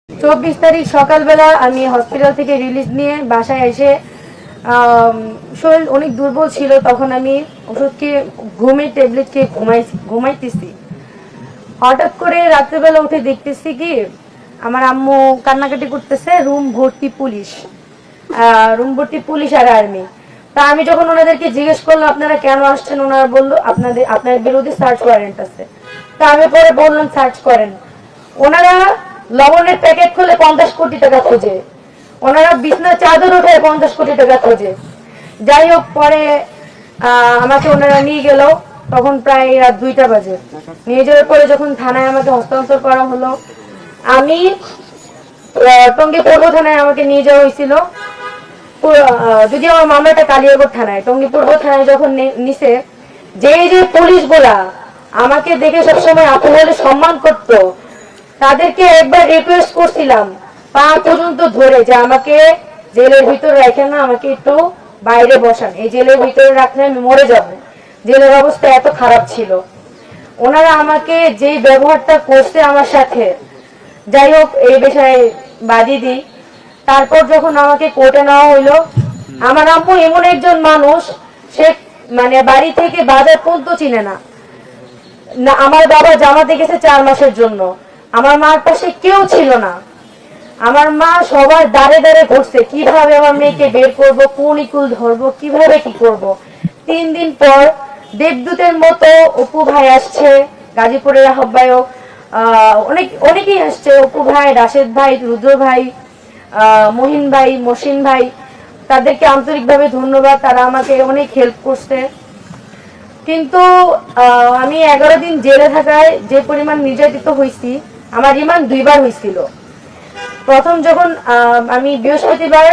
24 তারিখ সকালবেলা আমি হসপিটাল থেকে রিলিজ নিয়ে বাসায় এসে শরীর অনেক দুর্বল ছিল। তখন আমি ওষুধ খেয়ে ঘুমের ট্যাবলেট খেয়ে ঘুমাইতেছি। হঠাৎ করে রাত্রেবেলা উঠে দেখতেছি কি আমার আম্মু কান্নাকাটি করতেছে, রুম ভর্তি পুলিশ আর আর্মি। তা আমি যখন ওনাদেরকে জিজ্ঞেস করলাম আপনারা কেন আসছেন, ওনারা বললো আপনার বিরুদ্ধে সার্চ ওয়ারেন্ট আছে। তা আমি পরে বললাম সার্চ করেন। ওনারা লবণের প্যাকেট খুলে 50 কোটি টাকা খোঁজে, ওনারা বিছনা চাদর উঠে 50 কোটি টাকা খোঁজে। যাই হোক, পরে আমাকে ওনারা নিয়ে গেল, তখন প্রায় রাত 2টা বাজে। নিয়ে যাওয়ার পরে যখন থানায় আমাকে হস্তান্তর করা হলো, আমি টঙ্গী পূর্ব থানায় আমাকে নিয়ে যাওয়া হয়েছিল। যদি আমার মামলাটা কালিয়াকৈর থানায়, টঙ্গী পূর্ব থানায় যখন নিছে, যে পুলিশগুলা আমাকে দেখে সবসময় আপু বলে সম্মান করতো, তাদেরকে একবার রিকোয়েস্ট করছিলাম পা পর্যন্ত ধরে যে আমাকে জেলের ভিতরে রাখেন না, আমাকে একটু বাইরে বসান, এই জেলের ভিতরে রাখলে আমি মরে যাব। জেলের অবস্থা এত খারাপ ছিল। ওনারা আমাকে যে ব্যবহারটা করছে আমার সাথে, যাই হোক এই বিষয়ে বাদই দিই। তারপর যখন আমাকে কোর্টে নেওয়া হইলো, আমার আম্মু এমন একজন মানুষ, সে মানে বাড়ি থেকে বাজার পর্যন্ত চিনে না। আমার বাবা জামাতে গেছে 4 মাসের জন্য, আমার মার পাশে কেউ ছিল না। আমার মা সবার দাঁড়ে দাঁড়ে ঘুরছে কিভাবে আমার মেয়েকে বের করব, কোন ইকুল ধরবো, কিভাবে কি করব। 3 দিন পর দেবদূতের মতো অপু ভাই আসছে, গাজীপুরের আহ্বায়ক, অনেকেই আসছে, অপু ভাই, রাশেদ ভাই, রুদ্র ভাই, মহিন ভাই, মসিন ভাই, তাদেরকে আন্তরিকভাবে ধন্যবাদ, তারা আমাকে অনেক হেল্প করছে। কিন্তু আমি 11 দিন জেলে থাকায় যে পরিমাণ নির্যাতিত হয়েছি, আমার রিমান্ড 2বার হয়েছিল। প্রথম যখন আমি বৃহস্পতিবার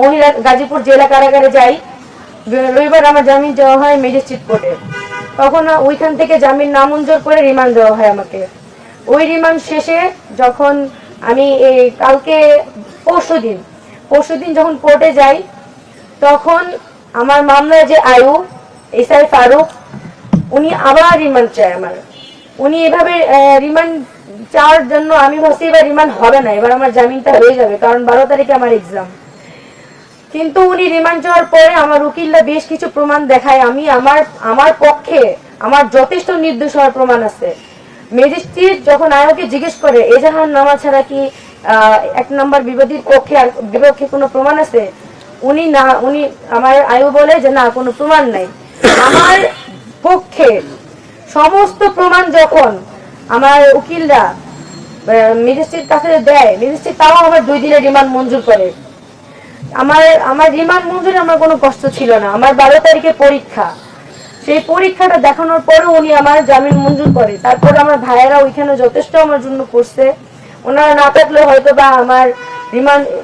মহিলা গাজীপুর জেলা কারাগারে যাই, রবিবার আমার জামিন দেওয়া হয় ম্যাজিস্ট্রেট কোর্টে। তখন ওইখান থেকে জামিন নামঞ্জুর করে রিমান্ড দেওয়া হয় আমাকে। ওই রিমান্ড শেষে যখন আমি কালকে পরশুদিন যখন কোর্টে যাই, তখন আমার মামলার যে আয়ু এসআই ফারুক, উনি আবার রিমান্ড চায় আমার। উনি এভাবে রিমান্ড চাওয়ার জন্য আমি ভাবছি এবার রিমান্ড হবে না, এবার আমার জামিনটা হয়ে যাবে, কারণ 12 তারিখে আমার এক্সাম। কিন্তু উনি রিমান্ড চাওয়ার পরে আমার উকিলরা বেশ কিছু প্রমাণ দেখায়, আমি আমার পক্ষে আমার যথেষ্ট নির্দোষ হওয়ার প্রমাণ আছে। ম্যাজিস্ট্রেট যখন আয়োকে জিজ্ঞেস করে এজাহার নামা ছাড়া কি 1 নম্বর বিবাদীর পক্ষে আর বিপক্ষে কোনো প্রমাণ আছে, উনি আমার আয়ু বলে যে না, কোনো প্রমাণ নাই। আমার পক্ষে সমস্ত প্রমাণ যখন আমার উকিলরা ম্যাজিস্ট্রেট কাছে দেয়, ম্যাজিস্ট্রেট তাও আমার 2 দিনের রিমান্ড মঞ্জুর করে। আমার রিমান্ড মঞ্জুরে আমার কোনো কষ্ট ছিল না। আমার 12 তারিখে পরীক্ষা, সেই পরীক্ষাটা দেখানোর পরেও উনি আমার জামিন মঞ্জুর করে। তারপর আমার ভাইয়েরা ওইখানে যথেষ্ট আমার জন্য করছে। ওনারা না থাকলে হয়তো বা আমার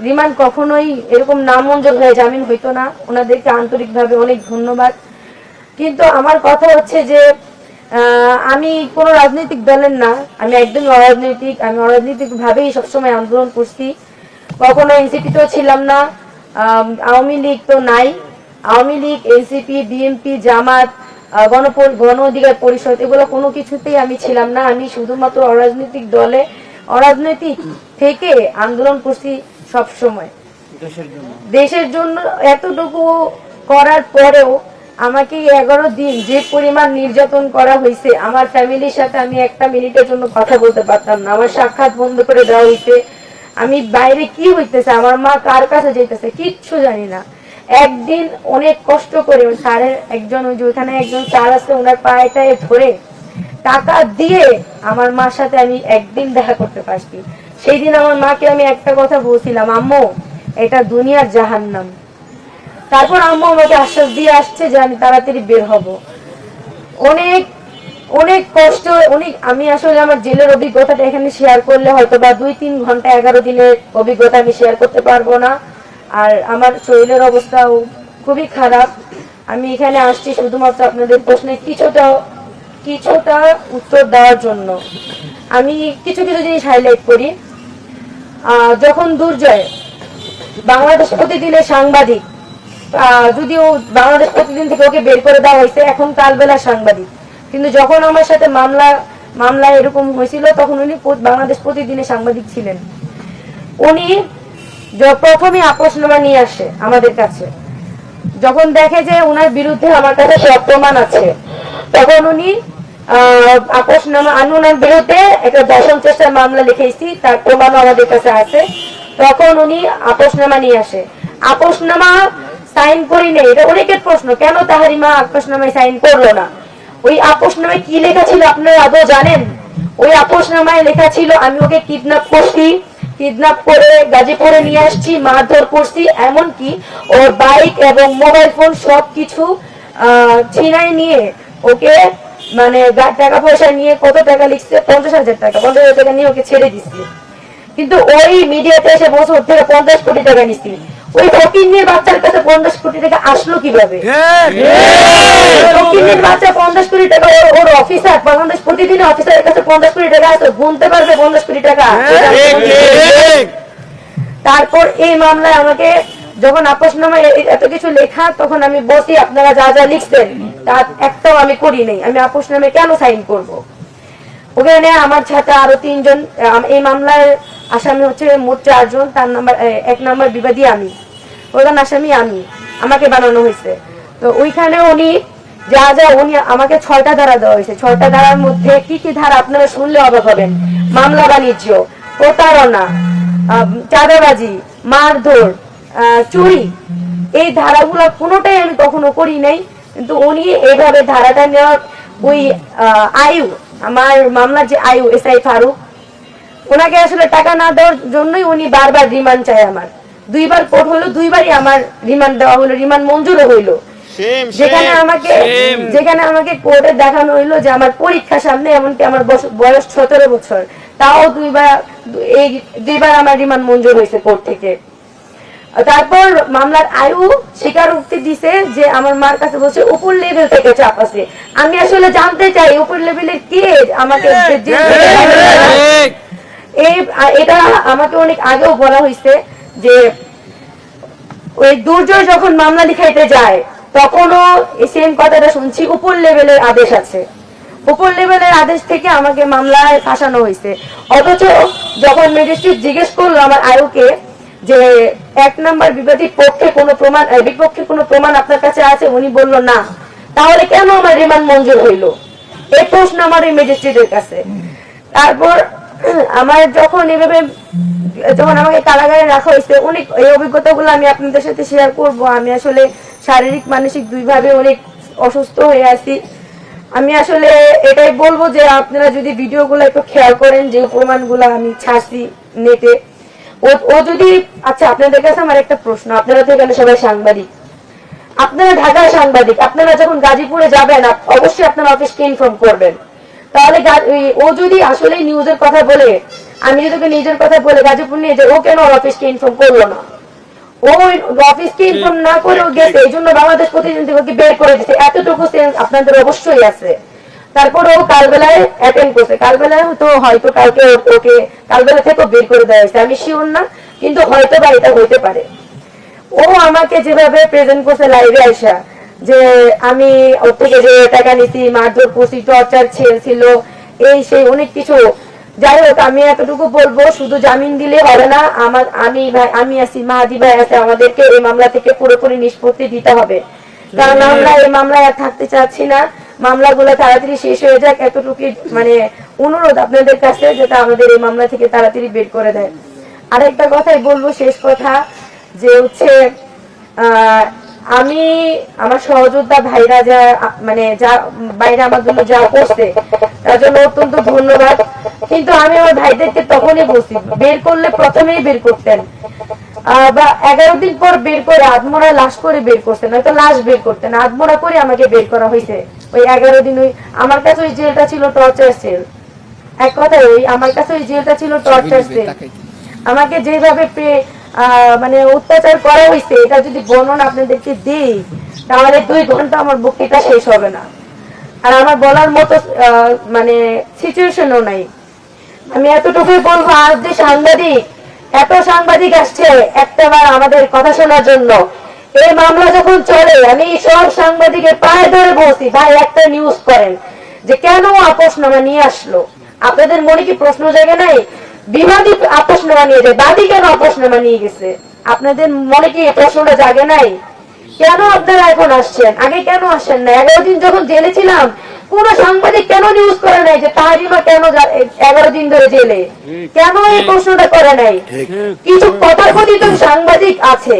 রিমান্ড কখনোই এরকম নামঞ্জুর হয়ে জামিন হইতো না। ওনাদেরকে আন্তরিকভাবে অনেক ধন্যবাদ। কিন্তু আমার কথা হচ্ছে যে আমি কোনো রাজনৈতিক দলের না, আমি একদমই অরাজনৈতিক। আমি অরাজনৈতিক ভাবেই সবসময় আন্দোলন করছি, কখনো এনসিপিতেও ছিলাম না, আওয়ামী লীগ তো নাই। আওয়ামী লীগ, এনসিপি, বিএনপি, জামাত, গণ অধিকার পরিষদ, এগুলো কোনো কিছুতেই আমি ছিলাম না। আমি শুধুমাত্র অরাজনৈতিক থেকে আন্দোলন করছি সব সময় দেশের জন্য। এতটুকু করার পরেও আমাকে 11 দিন যে পরিমাণ নির্যাতন করা হয়েছে, আমার ফ্যামিলির সাথে আমি 1 মিনিটের জন্য কথা বলতে পারতাম না। আমার সাক্ষাৎ বন্ধ করে দেওয়া হয়েছে। আমি বাইরে কি হইতেছে, আমার মা কার কাছে যাইতেছে কিচ্ছু জানি না। একদিন অনেক কষ্ট করে স্যারের একজন, ওই যে ওইখানে একজন স্যার আছে, ওনার পায়েটায় ধরে টাকা দিয়ে আমার মার সাথে আমি একদিন দেখা করতে পারছি। সেই দিন আমার মাকে আমি একটা কথা বলছিলাম, আম্মু এটা দুনিয়ার জাহান্নাম। তারপর আম্মু আমাকে আশ্বাস দিয়ে আসছে যে আমি তাড়াতাড়ি বের হব। অনেক অনেক কষ্ট, আমি আসলে আমার জেলের অভিজ্ঞতাটা এখানে শেয়ার করলে হয়তো বা 2-3 ঘন্টা 11 দিনের অভিজ্ঞতা আমি শেয়ার করতে পারবো না। আর আমার শরীরের অবস্থাও খুবই খারাপ। আমি এখানে আসছি শুধুমাত্র আপনাদের প্রশ্নে কিছুটা উত্তর দেওয়ার জন্য। আমি কিছু জিনিস হাইলাইট করি। যখন দুর্জয় বাংলাদেশ প্রতিদিনের সাংবাদিক, যদিও বাংলাদেশ প্রতিদিন থেকে ওকে বের করে দেওয়া হয়েছে, এখন কালবেলা সাংবাদিক, কিন্তু যখন আমার সাথে মামলা মামলা এরকম হয়েছিল, তখন উনি বাংলাদেশ প্রতিদিনে সাংবাদিক ছিলেন। উনি প্রথমে আপোষনামা নিয়ে আসে আমাদের কাছে, যখন দেখে যে ওনার বিরুদ্ধে আমার কাছে সব প্রমাণ আছে, তখন উনি আপোষনামা, আমি ওনার বিরুদ্ধে একটা দর্শন চেষ্টার মামলা লিখেছি, তার প্রমাণও আমাদের কাছে আছে। তখন উনি আপোষনামা নিয়ে আসে। আপোষনামা সাইন করি নেই, এটা অনেকের প্রশ্ন, কেন তাহারিমা আপোষনামায় সাইন করলো না? ওই আপোষনামায় কি লেখা ছিল আপনারা আদৌ জানেন? ওই আপোষনামায় লেখা ছিল আমি ওকে কিডন্যাপ করছি, কিডন্যাপ করে গাজীপুরে নিয়ে আসছি, মারধর করছি, এমনকি ওর বাইক এবং মোবাইল ফোন সবকিছু ছিনাই নিয়ে ওকে, মানে টাকা পয়সা নিয়ে, কত টাকা লিখছে, 50,000 টাকা, 50,000 টাকা নিয়ে ওকে ছেড়ে দিচ্ছে। কিন্তু ওই মিডিয়াতে এসে বছর থেকে 50 কোটি টাকা নিচ্ছি। ওই ফকিন্নির বাচ্চার কাছে 50 কোটি টাকা আসলো কিভাবে? ফকিন্নির বাচ্চা 50 কোটি টাকা, ওর অফিসার, বাংলাদেশ প্রতিদিনের অফিসারের কাছে 50 কোটি টাকা আছে, গুনতে পারবে 50 কোটি টাকা? তারপর এই মামলায় আমাকে যখন আপোষনামায় এত কিছু লেখা, তখন আমি বসি আপনারা যা যা লিখছেন তার একটাও আমি করি নাই, আমি আপোষনামায় কেন সাইন করব? ওখানে আমার ছাত্র আরো 3 জন, এই মামলার আসামি হচ্ছে মোট 4 জন। তার নাম্বার 1 নাম্বার বিবাদী আমি, প্রধান আসামি আমি, আমাকে বানানো হয়েছে। তো ওইখানে উনি যা যা, উনি আমাকে 6টা ধারা দেওয়া হয়েছে। 6টা ধারার মধ্যে কি কি ধারা আপনারা শুনলে অবাক হবেন। মামলা বাণিজ্য, প্রতারণা, চাঁদাবাজি, মারধর, চুরি, এই ধারাগুলো কোনোটাই আমি কখনো করি নাই। কিন্তু উনি এইভাবে ধারাটা নেওয়ার, ওই আয়ু, আমার মামলার যে আয়ু এসআই ফারুক, ওনাকে আসলে টাকা না দেওয়ার জন্যই উনি বারবার রিমান্ড চায় আমার। 2বার কোর্ট হলো, 2বারই আমার রিমান্ড দেওয়া হলো, রিমান্ড মঞ্জুরও হইলো। যেখানে আমাকে কোর্টে দেখানো হইলো যে আমার পরীক্ষার সামনে, এমনকি আমার বয়স 17 বছর, তাও 2বার আমার রিমান্ড মঞ্জুর হয়েছে কোর্ট থেকে। তারপর মামলার আয়ু স্বীকারোক্তি দিছে যে আমার মার কাছে বলছে উপর লেভেল থেকে চাপ আছে। আমি আসলে জানতে চাই উপর লেভেলের কে আমাকে, এটা আমাকে অনেক আগেও বলা হয়েছে যে ওই দুর্জয় যখন মামলা লিখাইতে যায় তখনও সেম কথাটা শুনছি, উপর লেভেলের আদেশ আছে, উপর লেভেলের আদেশ থেকে আমাকে মামলায় ফাঁসানো হয়েছে। অথচ যখন ম্যাজিস্ট্রেট জিজ্ঞেস করলো আমার আয়ুকে যে 1 নাম্বার বিবাদীর পক্ষে কোনো প্রমাণ, বিপক্ষে কোনো প্রমাণ আপনার কাছে আছে, উনি বলল না। তাহলে কেন আমার রিমান্ড মঞ্জুর হইলো? এই প্রশ্ন আমার এই ম্যাজিস্ট্রেটের কাছে। তারপর আমার যখন এভাবে, যখন আমাকে কারাগারে রাখা হয়েছে, অনেক এই অভিজ্ঞতাগুলো আমি আপনাদের সাথে শেয়ার করব। আমি আসলে শারীরিক মানসিক দুইভাবে অনেক অসুস্থ হয়ে আছি। আমি আসলে এটাই বলবো যে আপনারা যদি ভিডিওগুলো একটু খেয়াল করেন, যে প্রমাণগুলো আমি ছাড়ছি নেটে, ও যদি, আচ্ছা আপনাদের কাছে আমার একটা প্রশ্ন, আপনারা তো এখানে সবাই সাংবাদিক, আপনারা ঢাকার সাংবাদিক, আপনারা যখন গাজীপুরে যাবেন অবশ্যই আপনারা অফিসকে ইনফর্ম করবেন। তাহলে ও যদি আসলে নিউজের কথা বলে, আমি যদি ওকে নিজের কথা বলে গাজীপুর নিয়ে যে, ও কেন অফিসকে ইনফর্ম করলো না? ও অফিসকে ইনফর্ম না করে ও গেছে, এই জন্য বাংলাদেশ প্রতিদিন থেকে ওকে বের করে দিচ্ছে। এতটুকু সেন্স আপনাদের অবশ্যই আছে। তারপর ও কালবেলায় অ্যাটেন্ড করছে, কালবেলায় হয়তো কালকে ওকে কালবেলা থেকে বের করে দেওয়া হয়েছে, আমি শিওর না, কিন্তু হয়তো বা এটা হইতে পারে। ও আমাকে যেভাবে প্রেজেন্ট করছে লাইভে আইসা, যে আমি ওর থেকে যে টাকা নিছি, মারধর করছি, টর্চার ছিল, এই সেই অনেক কিছু। যাই হোক, আমি এতটুকু বলবো, শুধু জামিন দিলে হবে না, আমি আছি, মাহাদি ভাই আছে, আমাদেরকে এই মামলা থেকে পুরোপুরি নিষ্পত্তি দিতে হবে। কারণ আমরা এই মামলায় আর থাকতে চাচ্ছি না, মামলাগুলো তাড়াতাড়ি শেষ হয়ে যাক, এতটুকু মানে অনুরোধ আপনাদের কাছে, যেটা আমাদের এই মামলা থেকে তাড়াতাড়ি বের করে দেয়। আরেকটা কথাই বলবো, শেষ কথা, যে হচ্ছে আমি আমার সহযোদ্ধা ভাইরা যা, মানে যা বাইরে আমার জন্য যা করছে তার জন্য অত্যন্ত ধন্যবাদ। কিন্তু আমি আমার ভাইদেরকে তখনই বলছি, বের করলে প্রথমেই বের করতেন, বা 11 দিন পর বের করে আধমরা লাশ করে বের করতেন, হয়তো লাশ বের করতেন, আধমরা করে আমাকে বের করা হয়েছে। ওই 11 দিন ওই আমার কাছে ওই জেলটা ছিল টর্চার সেল। এক কথায় ওই আমার কাছে ওই জেলটা ছিল টর্চার সেল। আমাকে যেভাবে মানে অত্যাচার করা হয়েছে, এটা যদি বর্ণনা আপনাদেরকে দিই তাহলে 2 ঘন্টা আমার বক্তৃতা শেষ হবে না। আর আমার বলার মতো মানে সিচুয়েশনও নাই। আমি এতটুকুই বলবো, আজ যে সাংবাদিক, এত সাংবাদিক আসছে একটাবার আমাদের কথা শোনার জন্য, এই মামলা যখন চলে আমি সব সাংবাদিকের পায়ে ধরে বলছি, ভাই একটা নিউজ করেন, যে কেন আপোষনামা নিয়ে আসলো। আপনাদের মনে কি প্রশ্ন জায়গা নাই? বিবাদী আপোষনামা নিয়ে যায়, বাদী কেন আপোষনামা নিয়ে গেছে? আপনাদের মনে কি এই প্রশ্নটা জাগে নাই? কেন আপনারা এখন আসছেন? আগে কেন আসেন না? 11 দিন যখন জেলে ছিলাম কোন সাংবাদিক কেন নিউজ করে নাই যে তাহারিমা কেন 11 দিন ধরে জেলে? কেন এই প্রশ্নটা করে নাই? কিছু তথাকথিত সাংবাদিক আছে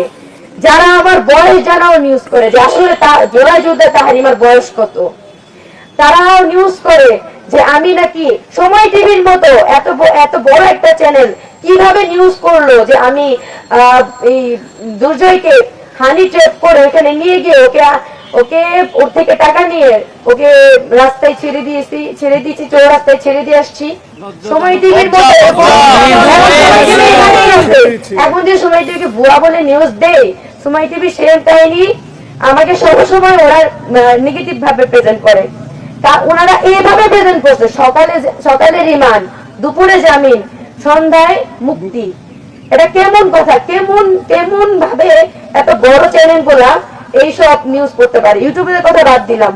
যারা আবার বয়স জানাও নিউজ করে যে আসলে জোড়াই যোদ্ধা তাহারিমার বয়স কত। তারাও নিউজ করে যে আমি নাকি সময় টিভির মতো এত বড় একটা চ্যানেল কিভাবে নিউজ করলো যে আমি এই দুর্জয়কে হানি ট্র্যাপ করে ওখানে নিয়ে গিয়ে ওকে ওর থেকে টাকা নিয়ে ওকে রাস্তায় ছেড়ে দিয়েছি চৌরাস্তায় ছেড়ে দিয়ে আসছি। সময় টিভির মতো এখন যে সময় টিভিকে ভুয়া বলে নিউজ দেয়, সময় টিভি সেম কাহিনী আমাকে সবসময় ওরা নেগেটিভ ভাবে প্রেজেন্ট করে। তা ওনারা এইভাবে প্রেজেন্ট করছে, সকালে রিমান্ড, দুপুরে জামিন, সন্ধ্যায় মুক্তি। এটা কেমন কথা? কেমন ভাবে এত বড় চ্যানেল গুলা এইসব নিউজ করতে পারে? ইউটিউবের কথা বাদ দিলাম,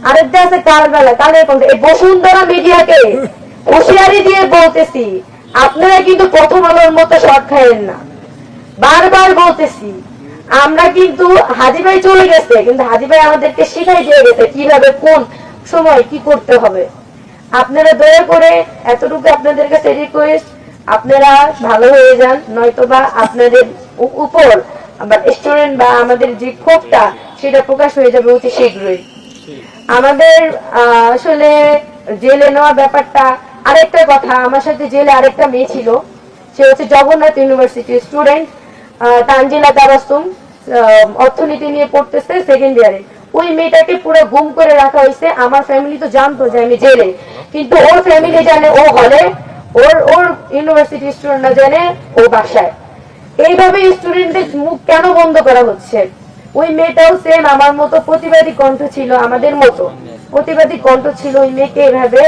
আরেকটা আছে কালের কণ্ঠ। এই বসুন্ধরা মিডিয়াকে হুঁশিয়ারি দিয়ে বলতেছি, আপনারা কিন্তু প্রথম আলোর মতো শর্ট খাইয়েন না। বারবার বলতেছি, আমরা কিন্তু হাজি ভাই চলে গেছে, কিন্তু হাজি ভাই আমাদেরকে শিখাই দিয়ে গেছে কিভাবে কোন সময় কি করতে হবে। আপনারা দয়া করে এতটুকু আপনাদের কাছে রিকোয়েস্ট, আপনারা ভালো হয়ে যান, নয়তোবা আপনাদের উপর স্টুডেন্ট বা আমাদের যে ক্ষোভটা সেটা প্রকাশ হয়ে যাবে অতি শীঘ্রই। আমাদের আসলে জেলে নেওয়া ব্যাপারটা, আরেকটা কথা, আমার সাথে জেলে আরেকটা মেয়ে ছিল, সে হচ্ছে জগন্নাথ ইউনিভার্সিটির স্টুডেন্ট, তানজিলা তাবাসসুম, অর্থনীতি নিয়ে পড়তেছে সেকেন্ড ইয়ারে। ওই মেয়েটাকে পুরো গুম করে রাখা হয়েছে। আমার ফ্যামিলি তো জানতো যে আমি জেলে, কিন্তু ওর ফ্যামিলি জানে ও হলে, ওর ইউনিভার্সিটি স্টুডেন্ট না জানে ও বাসায়। এইভাবে স্টুডেন্টদের মুখ কেন বন্ধ করা হচ্ছে? ওই মেয়েটাও সেম আমার মতো প্রতিবাদী কণ্ঠ ছিল, আমাদের মতো প্রতিবাদী কণ্ঠ ছিল। ওই মেয়েকে এইভাবে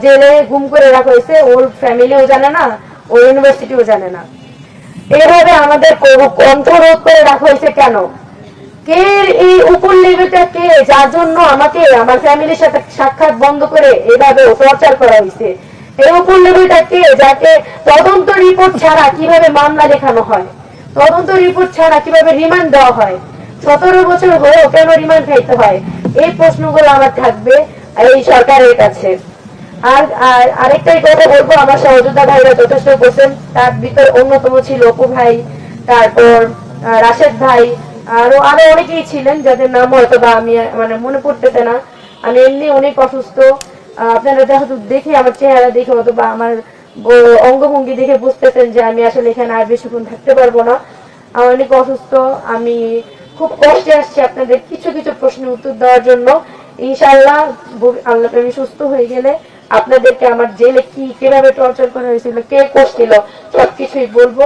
জেলে গুম করে রাখা হয়েছে, ওর ফ্যামিলিও জানে না, ওর ইউনিভার্সিটিও জানে না। এইভাবে আমাদের কণ্ঠ রোধ করে রাখা হয়েছে কেন? কে এই উপর লেভেলটা, কে যার জন্য আমাকে আমার ফ্যামিলির সাথে সাক্ষাৎ বন্ধ করে এইভাবে টর্চার করা হয়েছে? এই উপর লেভেলটা কে, যাকে তদন্ত রিপোর্ট ছাড়া কিভাবে মামলা দেখানো হয়, তদন্ত রিপোর্ট ছাড়া কিভাবে রিমান্ড দেওয়া হয়? 17 বছর হয়েও কেন রিমান্ড খাইতে হয়? এই প্রশ্নগুলো আমার থাকবে এই সরকারের কাছে। আর আরেকটাই কথা বলবো, আমার সহযোদ্ধা ভাইরা যথেষ্ট করছেন, তার ভিতর অন্যতম ছিল অপু ভাই, তারপর রাশেদ ভাই, আরো অনেকেই ছিলেন যাদের নাম হয়তো বা আমি মনে পড়তেছে না। আমি এমনি অনেক অসুস্থ, আপনারা যেহেতু দেখে আমার চেহারা দেখে হয়তো বা আমার অঙ্গভঙ্গি দেখে বুঝতেছেন যে আমি আসলে এখানে আর বেশিক্ষণ থাকতে পারবো না। আমি অনেক অসুস্থ, আমি খুব কষ্টে আসছি আপনাদের কিছু কিছু প্রশ্নের উত্তর দেওয়ার জন্য। ইনশাআল্লাহ আল্লাহ আমি সুস্থ হয়ে গেলে আপনাদেরকে আমার জেলে কিভাবে টর্চার করা হয়েছিল, কে করছিল, সবকিছুই বলবো।